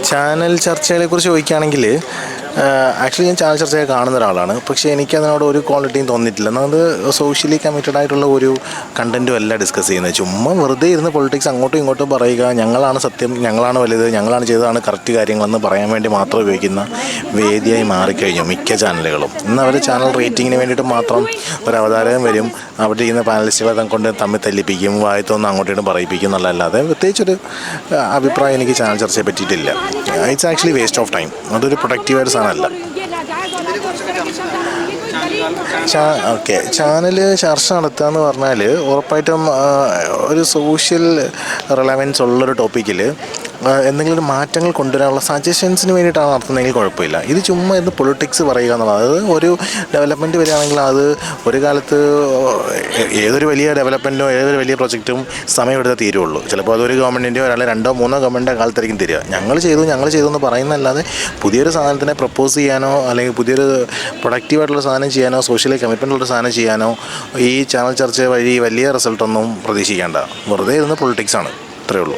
Channel ചർച്ചകളെക്കുറിച്ച് ചോദിക്കുകയാണെങ്കിൽ actually ഞാൻ channel ചർച്ചയൊക്കെ കാണുന്ന ഒരാളാണ്. പക്ഷേ എനിക്കതിനോട് ഒരു ക്വാളിറ്റിയും തോന്നിയിട്ടില്ല. അത് സോഷ്യലി കമ്മിറ്റഡ് ആയിട്ടുള്ള ഒരു കണ്ടൻറ്റും അല്ല ഡിസ്കസ് ചെയ്യുന്നത്. ചുമ്മാ വെറുതെ ഇരുന്ന് പൊളിറ്റിക്സ് അങ്ങോട്ടും ഇങ്ങോട്ടും പറയുക, ഞങ്ങളാണ് സത്യം, ഞങ്ങളാണ് വലുത്, ഞങ്ങളാണ് ചെയ്തതാണ് കറക്റ്റ് കാര്യങ്ങളെന്ന് പറയാൻ വേണ്ടി മാത്രം ഉപയോഗിക്കുന്ന വേദിയായി മാറിക്കഴിഞ്ഞു മിക്ക ചാനലുകളും. ഇന്ന് അവർ ചാനൽ റേറ്റിങ്ങിന് വേണ്ടിയിട്ട് മാത്രം ഒരു അവതാരകം വരും, അവിടെ ഇരിക്കുന്ന പാനലിസ്റ്റുകളെ കൊണ്ട് തമ്മിൽ തല്ലിപ്പിക്കും, വായത്തൊന്നും അങ്ങോട്ടും ഇങ്ങോട്ടും പറയിപ്പിക്കും എന്നുള്ളതല്ലാതെ പ്രത്യേകിച്ചൊരു അഭിപ്രായം എനിക്ക് ചാനൽ ചർച്ചയെ പറ്റിയിട്ടില്ല. It's actually waste of time. അതൊരു പ്രൊഡക്റ്റീവായിട്ട് സാധനമല്ല. ഓക്കെ, ചാനൽ ചർച്ച നടത്തുക എന്ന് പറഞ്ഞാൽ ഉറപ്പായിട്ടും ഒരു സോഷ്യൽ റിലവൻസ് ഉള്ളൊരു ടോപ്പിക്കിൽ എന്തെങ്കിലും ഒരു മാറ്റങ്ങൾ കൊണ്ടുവരാനുള്ള സജഷൻസിന് വേണ്ടിയിട്ടാണ് നടത്തുന്നതെങ്കിൽ കുഴപ്പമില്ല. ഇത് ചുമ്മാ ഇന്ന് പൊളിറ്റിക്സ് പറയുക എന്നുള്ളത്, അത് ഒരു ഡെവലപ്മെൻറ്റ് വരികയാണെങ്കിൽ അത് ഒരു കാലത്ത് ഏതൊരു വലിയ ഡെവലപ്മെൻറ്റോ ഏതൊരു വലിയ പ്രൊജക്റ്റും സമയമെടുത്താൽ തീരുള്ളൂ. ചിലപ്പോൾ അതൊരു ഗവൺമെൻറ്റിൻ്റെയോ അല്ലെങ്കിൽ 2 or 3 ഗവൺമെൻറ്റിൻ്റെ കാലത്തായിരിക്കും തരിക. ഞങ്ങൾ ചെയ്തു എന്ന് പറയുന്നതല്ലാതെ പുതിയൊരു സാധനത്തിനെ പ്രപ്പോസ് ചെയ്യാനോ അല്ലെങ്കിൽ പുതിയൊരു പ്രൊഡക്റ്റീവായിട്ടുള്ള സാധനം ചെയ്യാനോ സോഷ്യലി കമ്മിറ്റ്മെൻറ്റുള്ള സാധനം ചെയ്യാനോ ഈ ചാനൽ ചർച്ച വഴി വലിയ റിസൾട്ടൊന്നും പ്രതീക്ഷിക്കേണ്ട. വെറുതെ ഇരുന്ന് പൊളിറ്റിക്സാണ്, ഇത്രയേ ഉള്ളൂ.